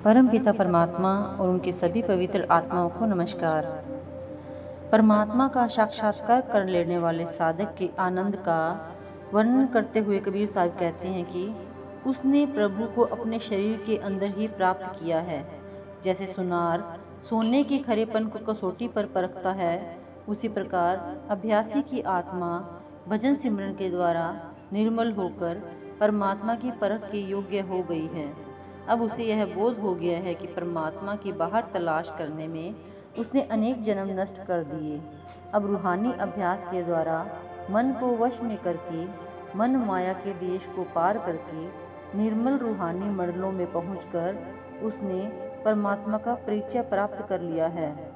परम पिता परमात्मा और उनके सभी पवित्र आत्माओं को नमस्कार। परमात्मा का साक्षात्कार कर लेने वाले साधक के आनंद का वर्णन करते हुए कबीर साहब कहते हैं कि उसने प्रभु को अपने शरीर के अंदर ही प्राप्त किया है। जैसे सुनार सोने के खरेपन को कसौटी पर परखता है, उसी प्रकार अभ्यासी की आत्मा भजन सिमरन के द्वारा निर्मल होकर परमात्मा की परख के योग्य हो गई है। अब उसे यह बोध हो गया है कि परमात्मा की बाहर तलाश करने में उसने अनेक जन्म नष्ट कर दिए। अब रूहानी अभ्यास के द्वारा मन को वश में करके मन माया के देश को पार करके निर्मल रूहानी मंडलों में पहुंचकर उसने परमात्मा का परिचय प्राप्त कर लिया है।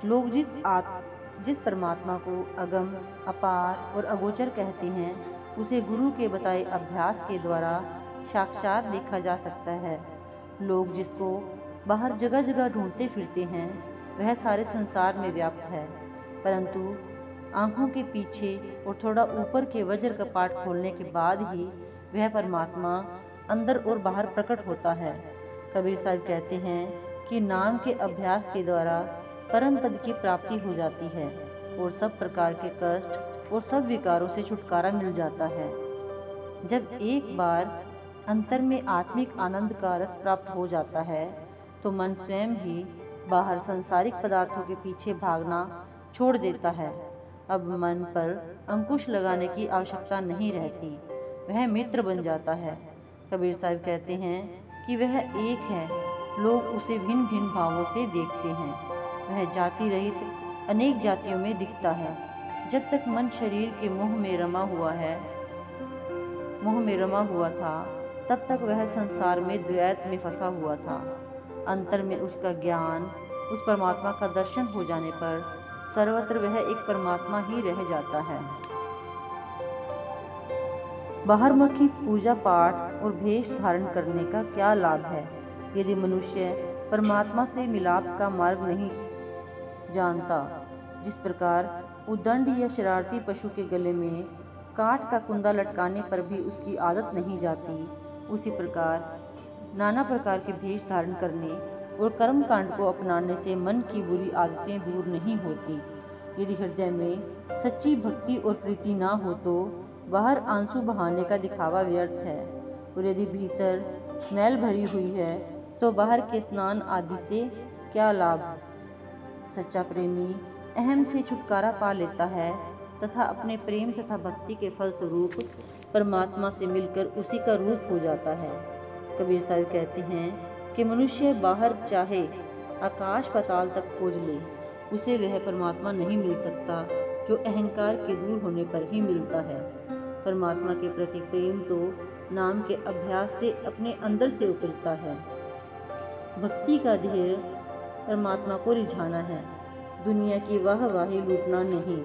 लोग जिस परमात्मा को अगम, अपार और अगोचर कहते हैं, उसे गुरु के बताए अभ्यास के द्वारा साक्षात देखा जा सकता है। लोग जिसको बाहर जगह जगह ढूंढते फिरते हैं, वह सारे संसार में व्याप्त है, परंतु आंखों के पीछे और थोड़ा ऊपर के वज्र कपाट खोलने के बाद ही वह परमात्मा अंदर और बाहर प्रकट होता है। कबीर साहब कहते हैं कि नाम के अभ्यास के द्वारा परम पद की प्राप्ति हो जाती है और सब प्रकार के कष्ट और सब विकारों से छुटकारा मिल जाता है। जब एक बार अंतर में आत्मिक आनंद का रस प्राप्त हो जाता है तो मन स्वयं ही बाहर सांसारिक पदार्थों के पीछे भागना छोड़ देता है। अब मन पर अंकुश लगाने की आवश्यकता नहीं रहती, वह मित्र बन जाता है। कबीर साहब कहते हैं कि वह एक है, लोग उसे भिन्न भिन्न भावों से देखते हैं। वह जाति रहित अनेक जातियों में दिखता है। जब तक मन शरीर के मोह में रमा हुआ था, तब तक वह संसार में द्वैत में फंसा हुआ था। अंतर में उसका ज्ञान, उस परमात्मा का दर्शन हो जाने पर सर्वत्र वह एक परमात्मा ही रह जाता है। बाहरमुखी पूजा पाठ और भेष धारण करने का क्या लाभ है यदि मनुष्य परमात्मा से मिलाप का मार्ग नहीं जानता। जिस प्रकार उद्दंड या शरारती पशु के गले में काठ का कुंदा लटकाने पर भी उसकी आदत नहीं जाती, उसी प्रकार नाना प्रकार के भेष धारण करने और कर्म कांड को अपनाने से मन की बुरी आदतें दूर नहीं होती। यदि हृदय में सच्ची भक्ति और प्रीति ना हो तो बाहर आंसू बहाने का दिखावा व्यर्थ है, और यदि भीतर मैल भरी हुई है तो बाहर के स्नान आदि से क्या लाभ। सच्चा प्रेमी अहम से छुटकारा पा लेता है तथा अपने प्रेम तथा भक्ति के फल स्वरूप परमात्मा से मिलकर उसी का रूप हो जाता है। कबीर साहब कहते हैं कि मनुष्य बाहर चाहे आकाश पाताल तक खोज ले, उसे वह परमात्मा नहीं मिल सकता जो अहंकार के दूर होने पर ही मिलता है। परमात्मा के प्रति प्रेम तो नाम के अभ्यास से अपने अंदर से उपजता है। भक्ति का ध्येय परमात्मा को रिझाना है, दुनिया की वाहवाही लूटना नहीं।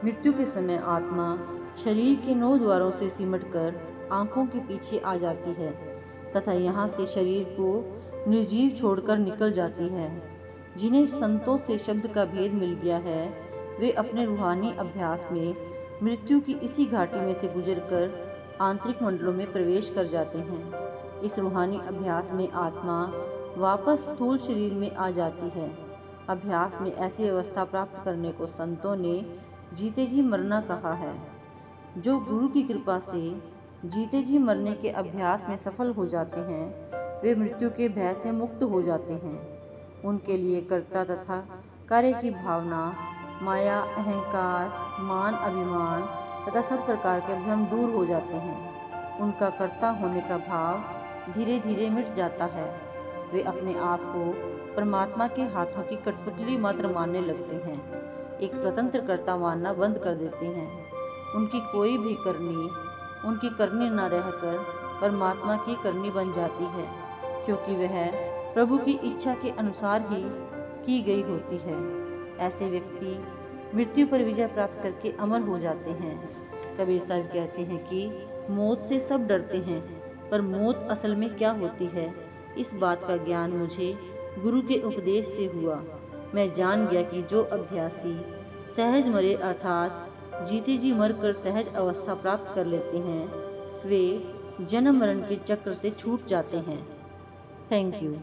मृत्यु के समय आत्मा शरीर के 9 द्वारों से सिमटकर आंखों के पीछे आ जाती है तथा यहाँ से शरीर को निर्जीव छोड़कर निकल जाती है। जिन्हें संतों से शब्द का भेद मिल गया है, वे अपने रूहानी अभ्यास में मृत्यु की इसी घाटी में से गुजरकर आंतरिक मंडलों में प्रवेश कर जाते हैं। इस रूहानी अभ्यास में आत्मा वापस स्थूल शरीर में आ जाती है। अभ्यास में ऐसी अवस्था प्राप्त करने को संतों ने जीते जी मरना कहा है। जो गुरु की कृपा से जीते जी मरने के अभ्यास में सफल हो जाते हैं, वे मृत्यु के भय से मुक्त हो जाते हैं। उनके लिए कर्ता तथा कार्य की भावना, माया, अहंकार, मान, अभिमान तथा सब प्रकार के भ्रम दूर हो जाते हैं। उनका कर्ता होने का भाव धीरे धीरे मिट जाता है। वे अपने आप को परमात्मा के हाथों की कठपुतली मात्र मानने लगते हैं, एक स्वतंत्र कर्ता मानना बंद कर देते हैं। उनकी कोई भी करनी उनकी करनी न रहकर परमात्मा की करनी बन जाती है, क्योंकि वह प्रभु की इच्छा के अनुसार ही की गई होती है। ऐसे व्यक्ति मृत्यु पर विजय प्राप्त करके अमर हो जाते हैं। कबीर साहब कहते हैं कि मौत से सब डरते हैं, पर मौत असल में क्या होती है, इस बात का ज्ञान मुझे गुरु के उपदेश से हुआ। मैं जान गया कि जो अभ्यासी सहज मरे अर्थात जीते जी मर कर सहज अवस्था प्राप्त कर लेते हैं, वे जन्म मरण के चक्र से छूट जाते हैं। Thank you.